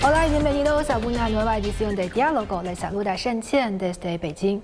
Hola y bienvenidos a una nueva edición de Diálogo. Les saluda Shen Qian desde Beijing.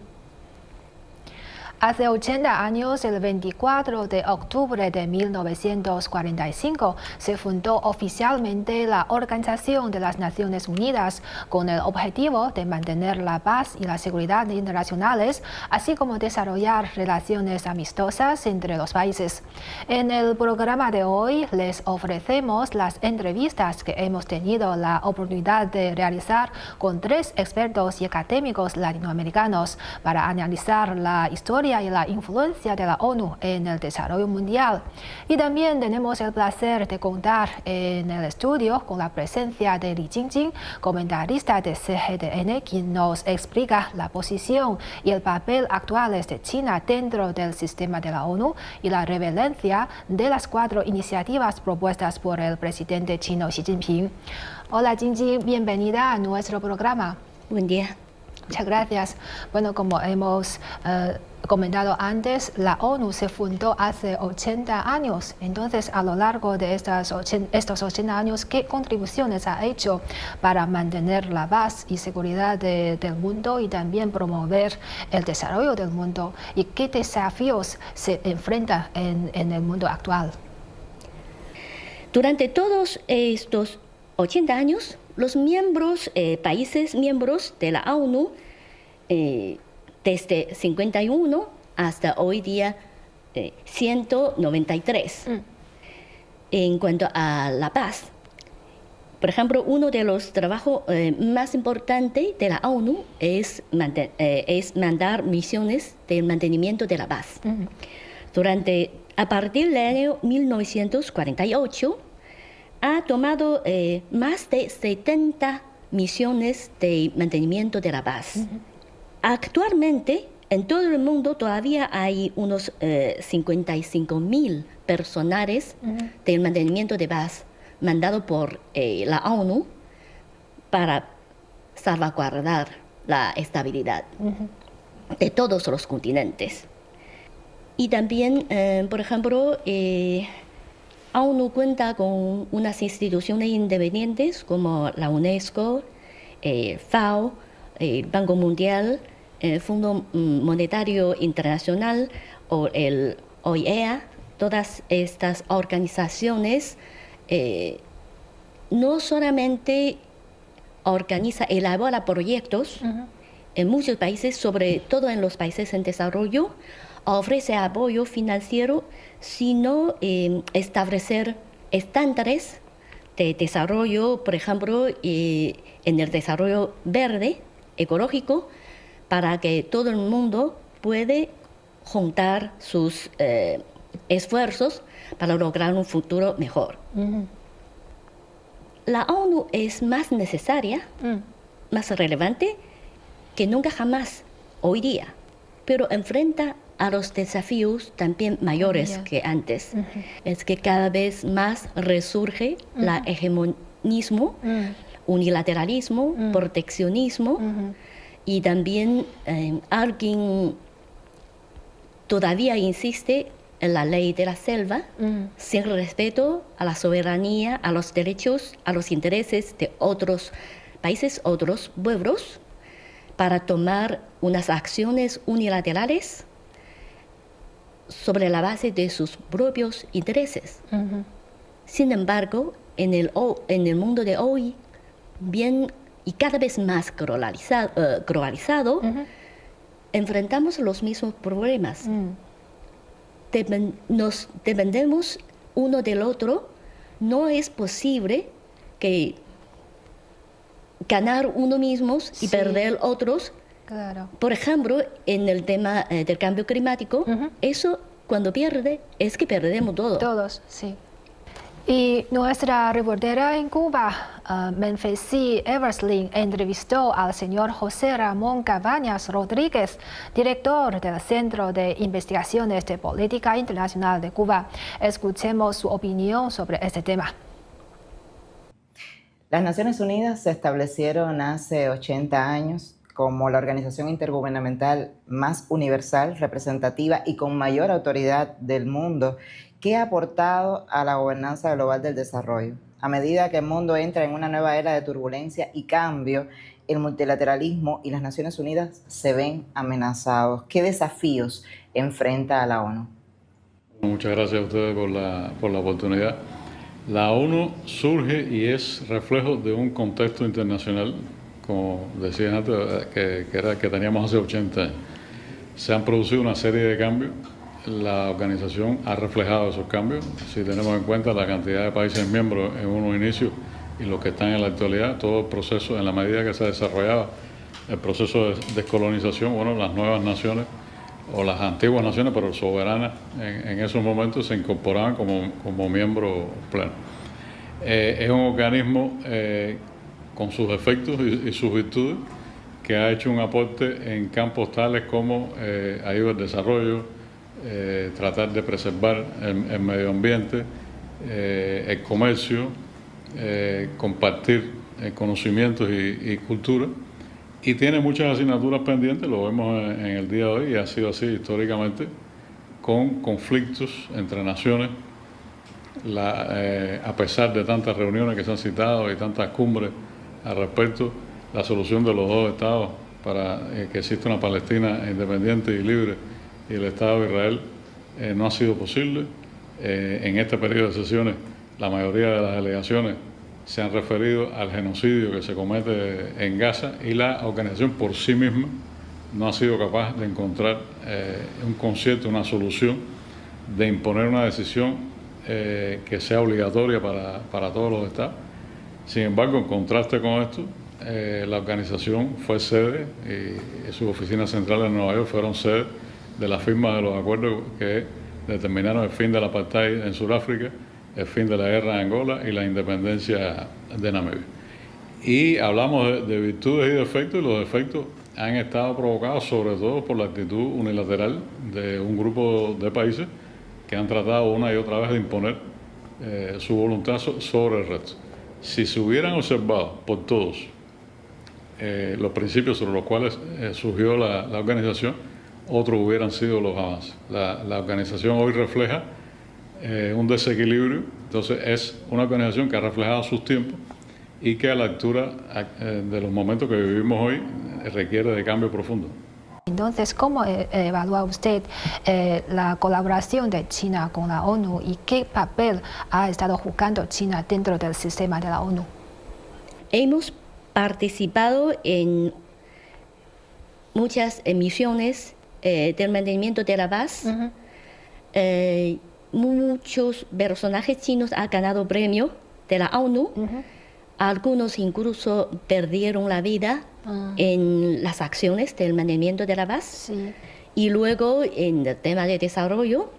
Hace 80 años, el 24 de octubre de 1945, se fundó oficialmente la Organización de las Naciones Unidas con el objetivo de mantener la paz y la seguridad internacionales, así como desarrollar relaciones amistosas entre los países. En el programa de hoy les ofrecemos las entrevistas que hemos tenido la oportunidad de realizar con 3 expertos y académicos latinoamericanos para analizar la historia y la influencia de la ONU en el desarrollo mundial. Y también tenemos el placer de contar en el estudio con la presencia de Li Jingjing, comentarista de CGTN, quien nos explica la posición y el papel actuales de China dentro del sistema de la ONU y la relevancia de las 4 iniciativas propuestas por el presidente chino Xi Jinping. Hola Jingjing, bienvenida a nuestro programa. Buen día. Muchas gracias. Bueno, como hemos comentado antes, la ONU se fundó hace 80 años. Entonces, a lo largo de estos 80 años, ¿qué contribuciones ha hecho para mantener la paz y seguridad del mundo y también promover el desarrollo del mundo? ¿Y qué desafíos se enfrentan en el mundo actual? Durante todos estos 80 años, los países miembros de la ONU, desde 51 hasta hoy día 193. En cuanto a la paz, por ejemplo, uno de los trabajos más importantes de la ONU es mandar misiones de mantenimiento de la paz. A partir del año 1948, ha tomado más de 70 misiones de mantenimiento de la paz. Actualmente, en todo el mundo todavía hay unos 55.000 personales del mantenimiento de paz mandado por la ONU para salvaguardar la estabilidad de todos los continentes. Y también, por ejemplo, ONU cuenta con unas instituciones independientes como la UNESCO, FAO, el Banco Mundial, el Fondo Monetario Internacional o el OIEA. Todas estas organizaciones no solamente elabora proyectos en muchos países, sobre todo en los países en desarrollo, ofrece apoyo financiero, sino establecer estándares de desarrollo, por ejemplo, en el desarrollo verde, ecológico, para que todo el mundo pueda juntar sus esfuerzos para lograr un futuro mejor. La ONU es más necesaria, más relevante que nunca jamás hoy día, pero enfrenta a los desafíos también mayores que antes. Es que cada vez más resurge el hegemonismo, unilateralismo, proteccionismo, y también alguien todavía insiste en la ley de la selva, sin respeto a la soberanía, a los derechos, a los intereses de otros países, otros pueblos, para tomar unas acciones unilaterales sobre la base de sus propios intereses. Sin embargo, en el mundo de hoy, bien y cada vez más globalizado, enfrentamos los mismos problemas. Nos dependemos uno del otro. No es posible que ganar uno mismo y perder otros. Claro. Por ejemplo, en el tema del cambio climático, eso cuando pierde es que perdemos todo. Todos, sí. Y nuestra reportera en Cuba, Menfesi Eversling, entrevistó al señor José Ramón Cabañas Rodríguez, director del Centro de Investigaciones de Política Internacional de Cuba. Escuchemos su opinión sobre este tema. Las Naciones Unidas se establecieron hace 80 años como la organización intergubernamental más universal, representativa y con mayor autoridad del mundo, que ha aportado a la gobernanza global del desarrollo. A medida que el mundo entra en una nueva era de turbulencia y cambio, el multilateralismo y las Naciones Unidas se ven amenazados. ¿Qué desafíos enfrenta a la ONU? Muchas gracias a ustedes por la oportunidad. La ONU surge y es reflejo de un contexto internacional, como decía antes, que teníamos hace 80 años. Se han producido una serie de cambios. La organización ha reflejado esos cambios. Si tenemos en cuenta la cantidad de países miembros en unos inicios y los que están en la actualidad, todo el proceso, en la medida que se desarrollaba el proceso de descolonización, bueno, las nuevas naciones o las antiguas naciones, pero soberanas, en esos momentos se incorporaban como miembros plenos. Es un organismo con sus efectos y sus virtudes, que ha hecho un aporte en campos tales como ayuda al desarrollo, tratar de preservar el medio ambiente, el comercio, compartir conocimientos y cultura, y tiene muchas asignaturas pendientes, lo vemos en el día de hoy, y ha sido así históricamente, con conflictos entre naciones, a pesar de tantas reuniones que se han citado y tantas cumbres al respecto. La solución de los dos estados para que exista una Palestina independiente y libre y el Estado de Israel no ha sido posible. En este periodo de sesiones, la mayoría de las delegaciones se han referido al genocidio que se comete en Gaza, y la organización por sí misma no ha sido capaz de encontrar un concierto, una solución, de imponer una decisión que sea obligatoria para todos los estados. Sin embargo, en contraste con esto, la organización fue sede, y sus oficinas centrales en Nueva York fueron sede de la firma de los acuerdos que determinaron el fin del apartheid en Sudáfrica, el fin de la guerra en Angola y la independencia de Namibia. Y hablamos de virtudes y defectos, y los defectos han estado provocados sobre todo por la actitud unilateral de un grupo de países que han tratado una y otra vez de imponer su voluntad sobre el resto. Si se hubieran observado por todos los principios sobre los cuales surgió la organización, otros hubieran sido los avances. La organización hoy refleja un desequilibrio, entonces es una organización que ha reflejado sus tiempos y que a la altura de los momentos que vivimos hoy requiere de cambio profundo. Entonces, ¿cómo evalúa usted la colaboración de China con la ONU y qué papel ha estado jugando China dentro del sistema de la ONU? Hemos participado en muchas misiones del mantenimiento de la paz. Muchos personajes chinos han ganado premios de la ONU. Algunos incluso perdieron la vida en las acciones del mantenimiento de la paz. Sí. Y luego, en el tema de desarrollo,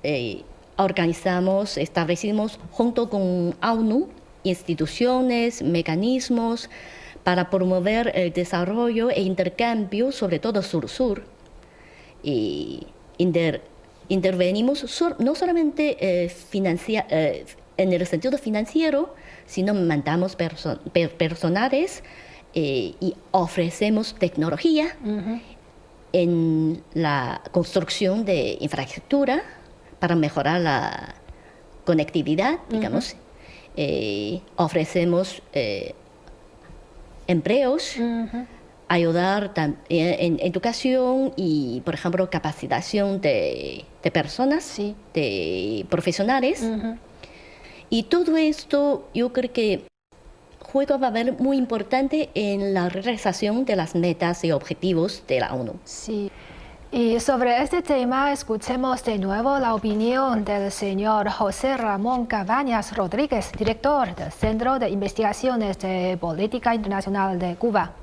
establecimos junto con ONU instituciones, mecanismos para promover el desarrollo e intercambio, sobre todo sur-sur. Y intervenimos no solamente en el sentido financiero, sino mandamos personales y ofrecemos tecnología en la construcción de infraestructura para mejorar la conectividad, digamos. Ofrecemos empleos, ayudar en educación y, por ejemplo, capacitación de personas, Sí. de profesionales. Y todo esto yo creo que juega un papel muy importante en la realización de las metas y objetivos de la ONU. Sí. Y sobre este tema, escuchemos de nuevo la opinión del señor José Ramón Cabañas Rodríguez, director del Centro de Investigaciones de Política Internacional de Cuba.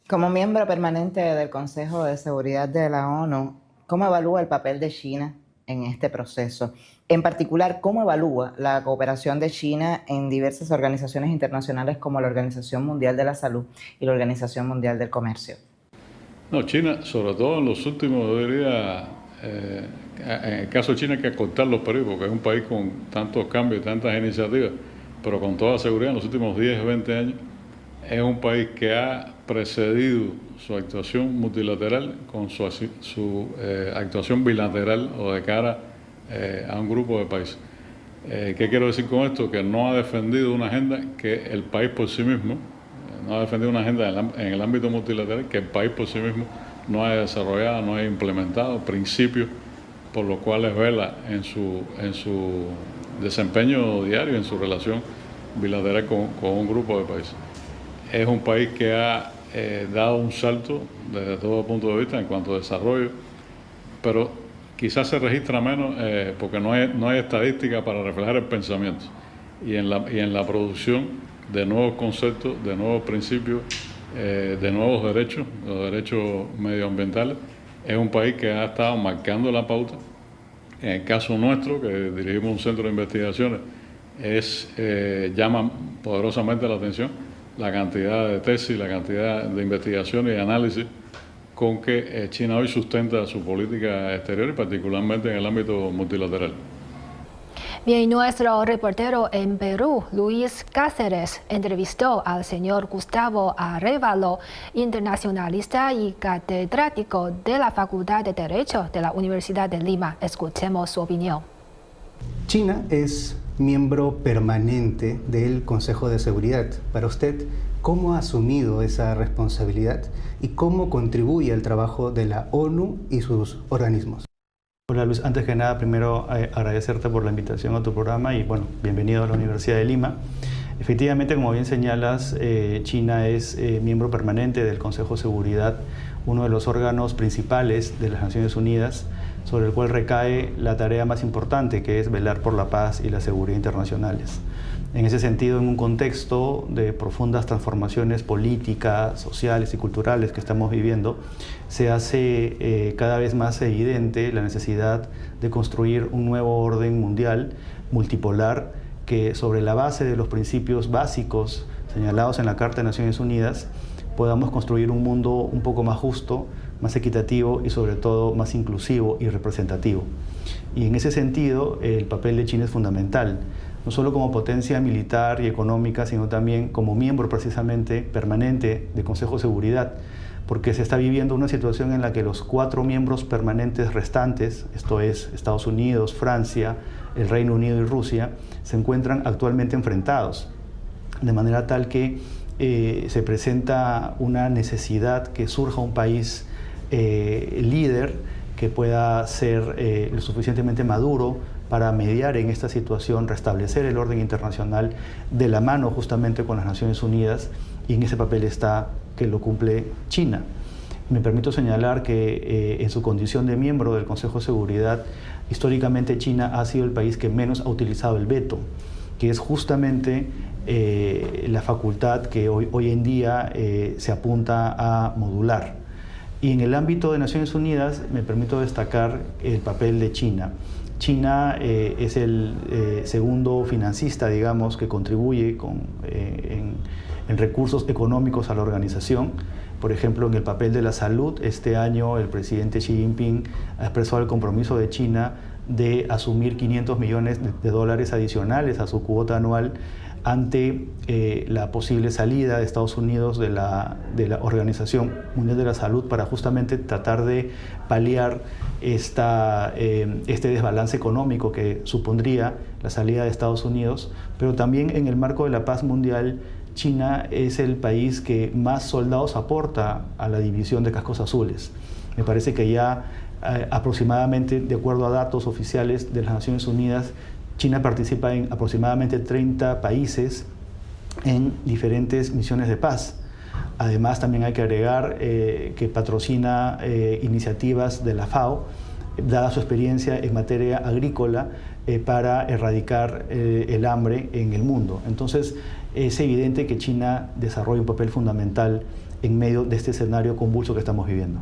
Como miembro permanente del Consejo de Seguridad de la ONU, ¿cómo evalúa el papel de China en este proceso? En particular, ¿cómo evalúa la cooperación de China en diversas organizaciones internacionales como la Organización Mundial de la Salud y la Organización Mundial del Comercio? No, China, sobre todo en los últimos, yo diría, en el caso de China hay que cortar los periodos, porque es un país con tantos cambios y tantas iniciativas, pero con toda seguridad en los últimos 10, 20 años, es un país que ha precedido su actuación multilateral con su actuación bilateral o de cara a un grupo de países. ¿Qué quiero decir con esto? Que no ha defendido una agenda que el país por sí mismo, no ha defendido una agenda en el ámbito multilateral que el país por sí mismo no haya desarrollado, no haya implementado principios por los cuales vela en su desempeño diario, en su relación bilateral con un grupo de países. Es un país que ha dado un salto desde todo punto de vista en cuanto a desarrollo, pero quizás se registra menos porque no hay estadística para reflejar el pensamiento y en la producción de nuevos conceptos, de nuevos principios, de nuevos derechos, los derechos medioambientales. Es un país que ha estado marcando la pauta. En el caso nuestro, que dirigimos un centro de investigaciones, llama poderosamente la atención la cantidad de tesis, la cantidad de investigaciones y análisis con que China hoy sustenta su política exterior y particularmente en el ámbito multilateral. Bien, nuestro reportero en Perú, Luis Cáceres, entrevistó al señor Gustavo Arévalo, internacionalista y catedrático de la Facultad de Derecho de la Universidad de Lima. Escuchemos su opinión. China es miembro permanente del Consejo de Seguridad. Para usted, ¿cómo ha asumido esa responsabilidad y cómo contribuye al trabajo de la ONU y sus organismos? Hola Luis, antes que nada, primero agradecerte por la invitación a tu programa y bueno, bienvenido a la Universidad de Lima. Efectivamente, como bien señalas, China es miembro permanente del Consejo de Seguridad, uno de los órganos principales de las Naciones Unidas, sobre el cual recae la tarea más importante, que es velar por la paz y la seguridad internacionales. En ese sentido, en un contexto de profundas transformaciones políticas, sociales y culturales que estamos viviendo, se hace cada vez más evidente la necesidad de construir un nuevo orden mundial multipolar que, sobre la base de los principios básicos señalados en la Carta de Naciones Unidas, podamos construir un mundo un poco más justo, más equitativo y sobre todo más inclusivo y representativo. Y en ese sentido, el papel de China es fundamental, no solo como potencia militar y económica, sino también como miembro precisamente permanente del Consejo de Seguridad, porque se está viviendo una situación en la que los 4 miembros permanentes restantes, esto es Estados Unidos, Francia, el Reino Unido y Rusia, se encuentran actualmente enfrentados, de manera tal que se presenta una necesidad que surja un país líder que pueda ser lo suficientemente maduro para mediar en esta situación, restablecer el orden internacional de la mano justamente con las Naciones Unidas, y en ese papel está que lo cumple China. Me permito señalar que en su condición de miembro del Consejo de Seguridad, históricamente China ha sido el país que menos ha utilizado el veto, que es justamente la facultad que hoy en día se apunta a modular. Y en el ámbito de Naciones Unidas me permito destacar el papel de China. China es el segundo financista, digamos, que contribuye en recursos económicos a la organización. Por ejemplo, en el papel de la salud, este año el presidente Xi Jinping ha expresado el compromiso de China de asumir $500 millones adicionales a su cuota anual ante la posible salida de Estados Unidos de la Organización Mundial de la Salud, para justamente tratar de paliar este desbalance económico que supondría la salida de Estados Unidos. Pero también en el marco de la paz mundial, China es el país que más soldados aporta a la división de cascos azules. Me parece que ya aproximadamente, de acuerdo a datos oficiales de las Naciones Unidas, China participa en aproximadamente 30 países en diferentes misiones de paz. Además, también hay que agregar que patrocina iniciativas de la FAO, dada su experiencia en materia agrícola, para erradicar el hambre en el mundo. Entonces, es evidente que China desarrolla un papel fundamental en medio de este escenario convulso que estamos viviendo.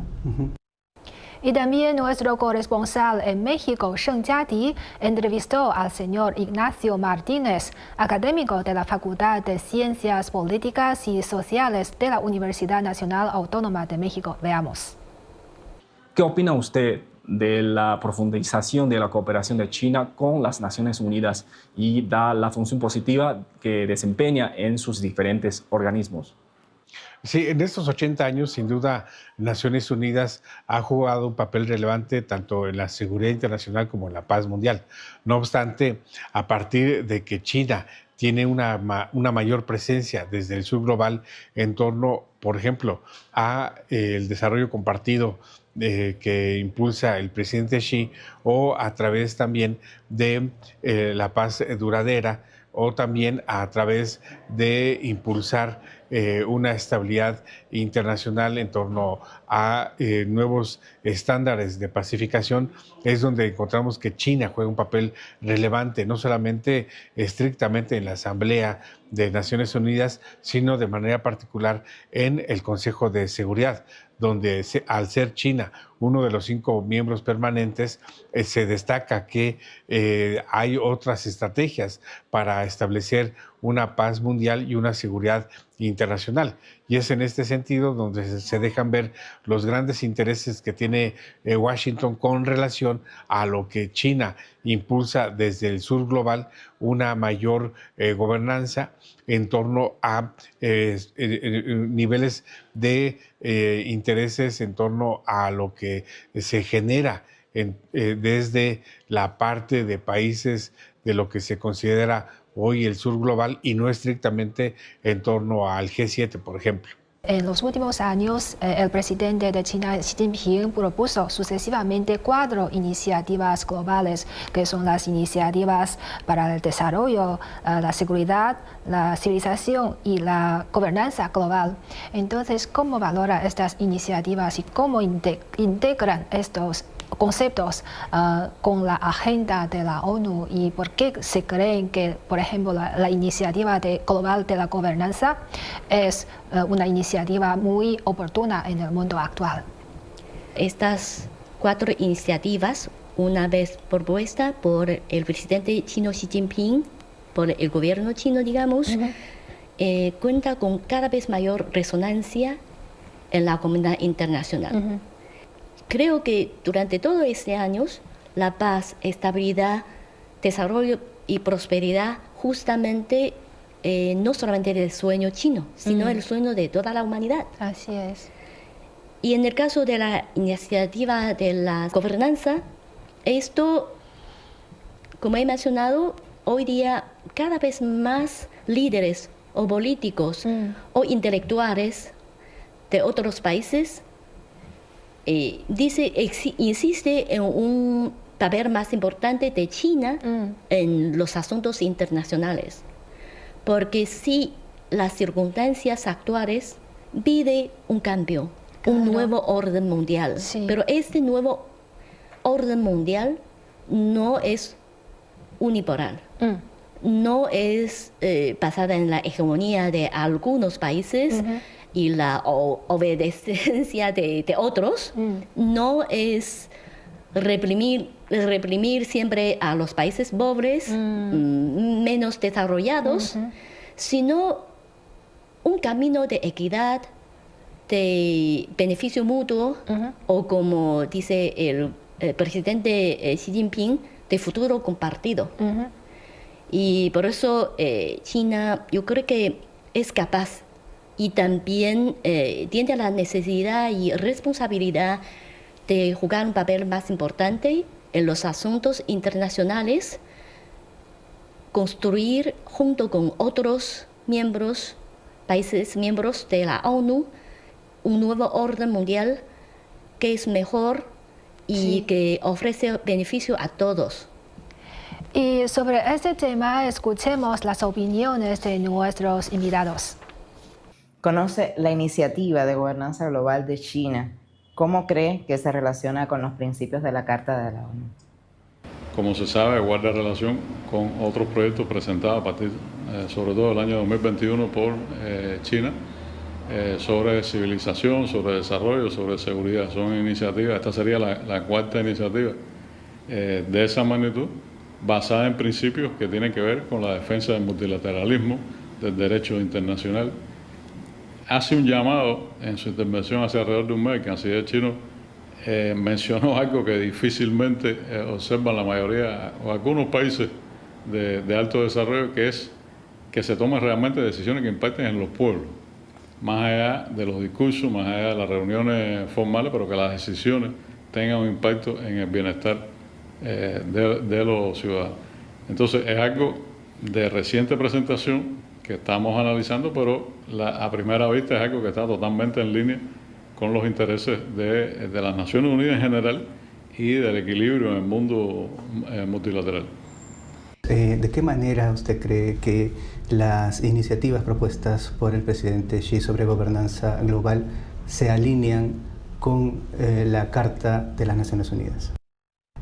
Y también nuestro corresponsal en México, Sheng Jiadi, entrevistó al señor Ignacio Martínez, académico de la Facultad de Ciencias Políticas y Sociales de la Universidad Nacional Autónoma de México. Veamos. ¿Qué opina usted de la profundización de la cooperación de China con las Naciones Unidas y la función positiva que desempeña en sus diferentes organismos? Sí, en estos 80 años, sin duda, Naciones Unidas ha jugado un papel relevante tanto en la seguridad internacional como en la paz mundial. No obstante, a partir de que China tiene una mayor presencia desde el sur global en torno, por ejemplo, a el desarrollo compartido que impulsa el presidente Xi, o a través también de la paz duradera, o también a través de impulsar una estabilidad internacional en torno a nuevos estándares de pacificación, es donde encontramos que China juega un papel relevante, no solamente estrictamente en la Asamblea de Naciones Unidas, sino de manera particular en el Consejo de Seguridad, donde al ser China uno de los 5 miembros permanentes, se destaca que hay otras estrategias para establecer una paz mundial y una seguridad internacional. Y es en este sentido donde se dejan ver los grandes intereses que tiene Washington con relación a lo que China impulsa desde el sur global, una mayor gobernanza en torno a niveles de intereses en torno a lo que se genera desde la parte de países de lo que se considera hoy el sur global y no estrictamente en torno al G7, por ejemplo. En los últimos años, el presidente de China, Xi Jinping, propuso sucesivamente 4 iniciativas globales, que son las iniciativas para el desarrollo, la seguridad, la civilización y la gobernanza global. Entonces, ¿cómo valora estas iniciativas y cómo integran estos conceptos con la agenda de la ONU, y por qué se creen que, por ejemplo, la iniciativa global de la gobernanza es una iniciativa muy oportuna en el mundo actual? Estas 4 iniciativas, una vez propuesta por el presidente chino Xi Jinping, por el gobierno chino, digamos, cuenta con cada vez mayor resonancia en la comunidad internacional. Creo que durante todos estos años, la paz, estabilidad, desarrollo y prosperidad justamente no solamente del sueño chino, sino el sueño de toda la humanidad. Así es. Y en el caso de la iniciativa de la gobernanza, esto, como he mencionado, hoy día cada vez más líderes o políticos o intelectuales de otros países insiste en un papel más importante de China en los asuntos internacionales. Porque si las circunstancias actuales piden un cambio, un nuevo orden mundial, pero este nuevo orden mundial no es unipolar, no es basada en la hegemonía de algunos países y la obediencia de otros, no es reprimir siempre a los países pobres, menos desarrollados, sino un camino de equidad, de beneficio mutuo, o como dice el presidente Xi Jinping, de futuro compartido. Y por eso China, yo creo que es capaz y también tiene la necesidad y responsabilidad de jugar un papel más importante en los asuntos internacionales, construir junto con otros miembros, países miembros de la ONU, un nuevo orden mundial que es mejor y que ofrece beneficio a todos. Y sobre este tema, escuchemos las opiniones de nuestros invitados. ¿Conoce la iniciativa de gobernanza global de China? ¿Cómo cree que se relaciona con los principios de la Carta de la ONU? Como se sabe, guarda relación con otros proyectos presentados a partir, sobre todo del año 2021 por China, sobre civilización, sobre desarrollo, sobre seguridad. Son iniciativas, esta sería la 4ª iniciativa de esa magnitud, basada en principios que tienen que ver con la defensa del multilateralismo, del derecho internacional. Hace un llamado en su intervención hace alrededor de un mes, el canciller chino mencionó algo que difícilmente observan la mayoría o algunos países de alto desarrollo, que es que se tomen realmente decisiones que impacten en los pueblos. más allá de los discursos, más allá de las reuniones formales, pero que las decisiones tengan un impacto en el bienestar de los ciudadanos. Entonces es algo de reciente presentación que estamos analizando, pero a primera vista es algo que está totalmente en línea con los intereses de las Naciones Unidas en general y del equilibrio en el mundo multilateral. ¿De qué manera usted cree que las iniciativas propuestas por el presidente Xi sobre gobernanza global se alinean con la Carta de las Naciones Unidas?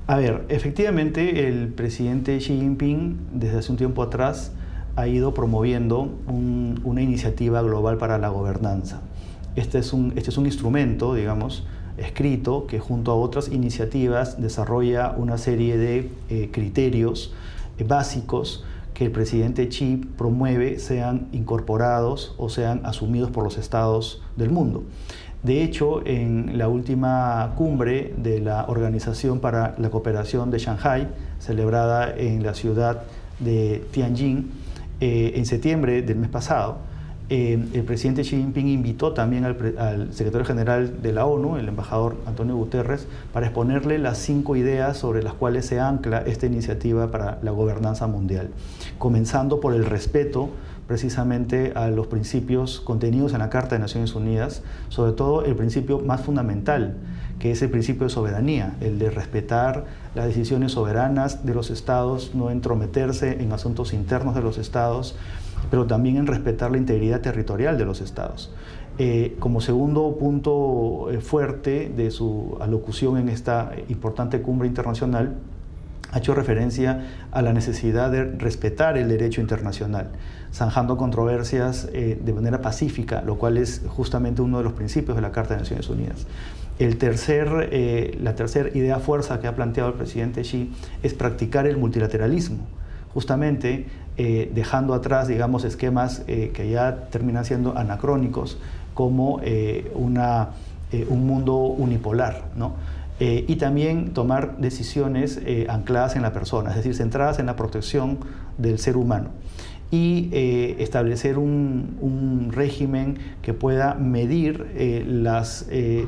A ver, efectivamente el presidente Xi Jinping desde hace un tiempo atrás ha ido promoviendo una iniciativa global para la gobernanza. Este es un instrumento, digamos, escrito que junto a otras iniciativas desarrolla una serie de criterios básicos que el presidente Xi promueve sean incorporados o sean asumidos por los estados del mundo. De hecho, en la última cumbre de la Organización para la Cooperación de Shanghái, celebrada en la ciudad de Tianjin, en septiembre del mes pasado, el presidente Xi Jinping invitó también al secretario general de la ONU, el embajador Antonio Guterres, para exponerle las 5 ideas sobre las cuales se ancla esta iniciativa para la gobernanza mundial, comenzando por el respeto precisamente a los principios contenidos en la Carta de Naciones Unidas, sobre todo el principio más fundamental, que es el principio de soberanía, el de respetar las decisiones soberanas de los estados, no entrometerse en asuntos internos de los estados, pero también en respetar la integridad territorial de los estados. Como segundo punto fuerte de su alocución en esta importante cumbre internacional, ha hecho referencia a la necesidad de respetar el derecho internacional, zanjando controversias de manera pacífica, lo cual es justamente uno de los principios de la Carta de Naciones Unidas. La tercera idea fuerza que ha planteado el presidente Xi es practicar el multilateralismo, justamente dejando atrás, digamos, esquemas que ya terminan siendo anacrónicos, como un mundo unipolar, ¿no? Y también tomar decisiones ancladas en la persona, es decir, centradas en la protección del ser humano, y establecer un régimen que pueda medir las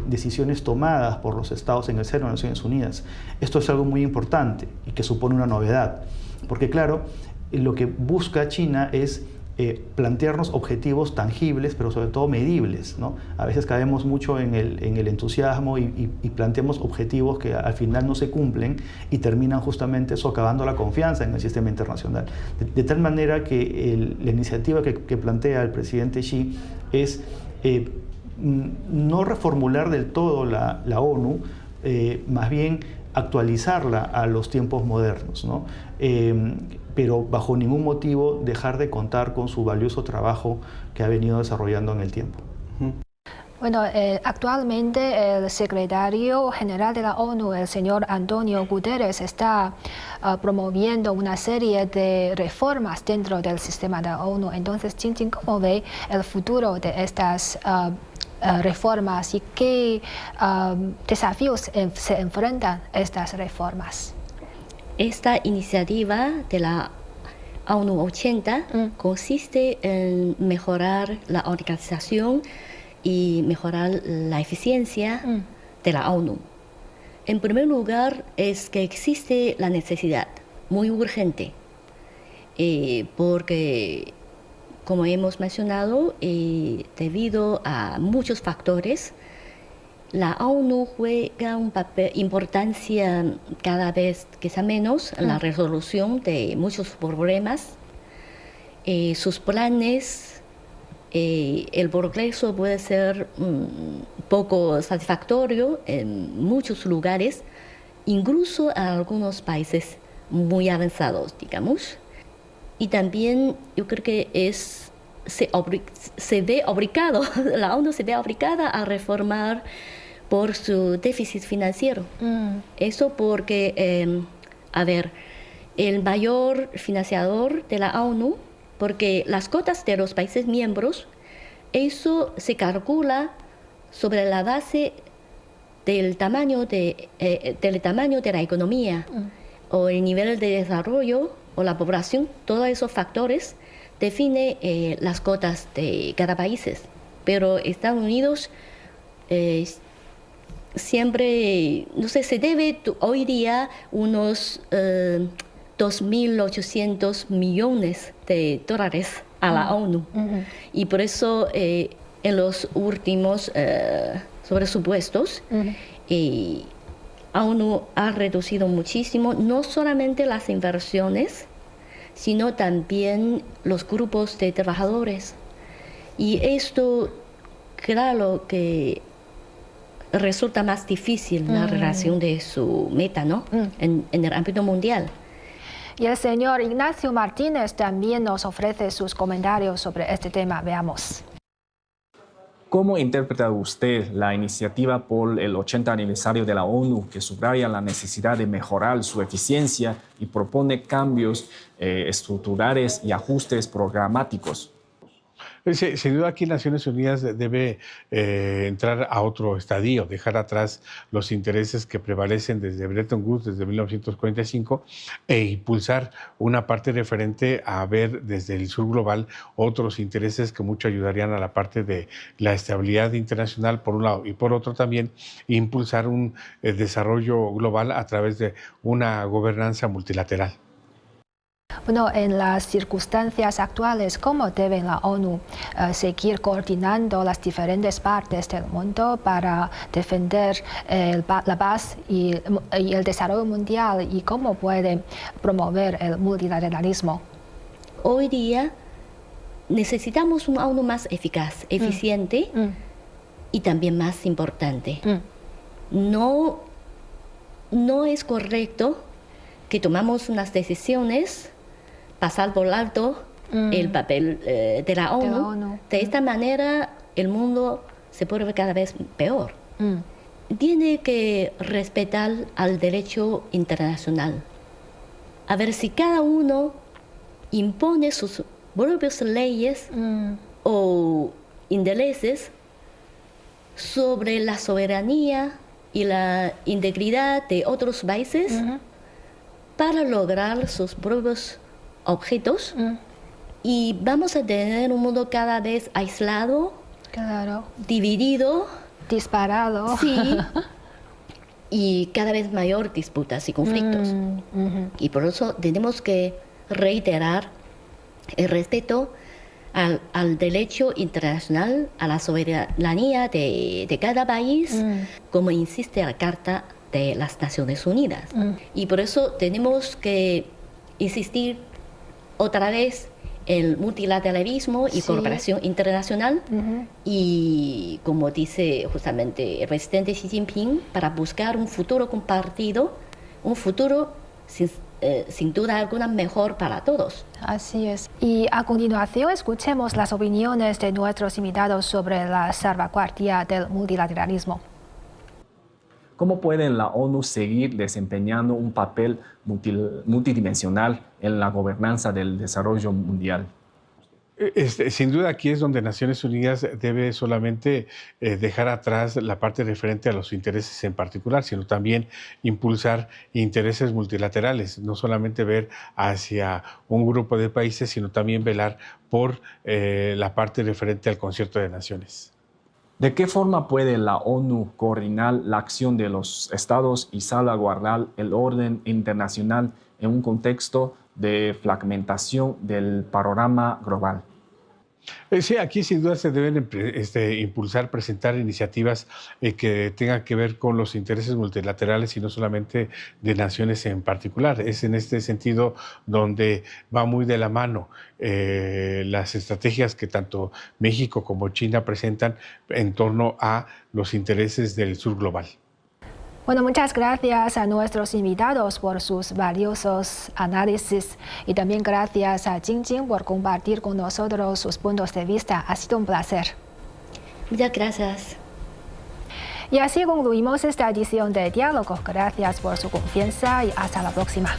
decisiones tomadas por los estados en el seno de las Naciones Unidas. Esto es algo muy importante y que supone una novedad, porque claro, lo que busca China es plantearnos objetivos tangibles, pero sobre todo medibles, ¿no? A veces caemos mucho en el entusiasmo y planteamos objetivos que al final no se cumplen y terminan justamente socavando la confianza en el sistema internacional. De tal manera que la iniciativa que plantea el presidente Xi es no reformular del todo la ONU, más bien actualizarla a los tiempos modernos, ¿no? Pero bajo ningún motivo dejar de contar con su valioso trabajo que ha venido desarrollando en el tiempo. Bueno, actualmente el secretario general de la ONU, el señor Antonio Guterres, está promoviendo una serie de reformas dentro del sistema de la ONU. Entonces, Jingjing, ¿cómo ve el futuro de estas reformas y qué desafíos se enfrentan estas reformas? Esta iniciativa de la ONU 80 consiste en mejorar la organización y mejorar la eficiencia de la ONU. En primer lugar, es que existe la necesidad muy urgente, porque, como hemos mencionado, debido a muchos factores, la ONU juega un papel, importancia cada vez que sea menos en la resolución de muchos problemas. Sus planes, el progreso puede ser poco satisfactorio en muchos lugares, incluso en algunos países muy avanzados, digamos. Y también yo creo que se ve obligado, la ONU se ve obligada a reformar por su déficit financiero. Eso porque, el mayor financiador de la ONU, porque las cuotas de los países miembros, eso se calcula sobre la base del tamaño de la economía, o el nivel de desarrollo, o la población. Todos esos factores definen las cuotas de cada país. pero Estados Unidos siempre, no sé, se debe hoy día unos 2.800 millones de dólares a la ONU. Y por eso en los últimos presupuestos, ONU ha reducido muchísimo, no solamente las inversiones, sino también los grupos de trabajadores. Y esto, claro que resulta más difícil la relación de su meta, ¿no? En el ámbito mundial. Y el señor Ignacio Martínez también nos ofrece sus comentarios sobre este tema. Veamos. ¿Cómo interpreta usted la iniciativa por el 80 aniversario de la ONU que subraya la necesidad de mejorar su eficiencia y propone cambios estructurales y ajustes programáticos? Sin duda aquí Naciones Unidas debe entrar a otro estadio, dejar atrás los intereses que prevalecen desde Bretton Woods, desde 1945, e impulsar una parte referente a ver desde el sur global otros intereses que mucho ayudarían a la parte de la estabilidad internacional por un lado, y por otro también impulsar un desarrollo global a través de una gobernanza multilateral. Bueno, en las circunstancias actuales, ¿cómo debe la ONU seguir coordinando las diferentes partes del mundo para defender la paz y el desarrollo mundial, y cómo puede promover el multilateralismo? Hoy día necesitamos una ONU más eficaz, eficiente y también más importante. No es correcto que tomamos unas decisiones, pasar por alto el papel de la ONU. De esta manera el mundo se vuelve cada vez peor. Tiene que respetar al derecho internacional. A ver si cada uno impone sus propias leyes o intereses sobre la soberanía y la integridad de otros países para lograr sus propios objetos, y vamos a tener un mundo cada vez aislado, dividido, disparado, sí, y cada vez mayor disputas y conflictos. Y por eso tenemos que reiterar el respeto al derecho internacional, a la soberanía de cada país, como insiste la Carta de las Naciones Unidas. Y por eso tenemos que insistir otra vez el multilateralismo y cooperación internacional, y como dice justamente el presidente Xi Jinping, para buscar un futuro compartido, un futuro sin duda alguna mejor para todos. Así es. Y a continuación escuchemos las opiniones de nuestros invitados sobre la salvaguardia del multilateralismo. ¿Cómo puede la ONU seguir desempeñando un papel multidimensional en la gobernanza del desarrollo mundial? Sin duda aquí es donde Naciones Unidas debe solamente dejar atrás la parte referente a los intereses en particular, sino también impulsar intereses multilaterales, no solamente ver hacia un grupo de países, sino también velar por la parte referente al concierto de naciones. ¿De qué forma puede la ONU coordinar la acción de los estados y salvaguardar el orden internacional en un contexto de fragmentación del panorama global? Sí, aquí sin duda se deben impulsar, presentar iniciativas que tengan que ver con los intereses multilaterales y no solamente de naciones en particular. Es en este sentido donde va muy de la mano las estrategias que tanto México como China presentan en torno a los intereses del sur global. Bueno, muchas gracias a nuestros invitados por sus valiosos análisis, y también gracias a Jingjing por compartir con nosotros sus puntos de vista. Ha sido un placer. Muchas gracias. Y así concluimos esta edición de Diálogos. Gracias por su confianza y hasta la próxima.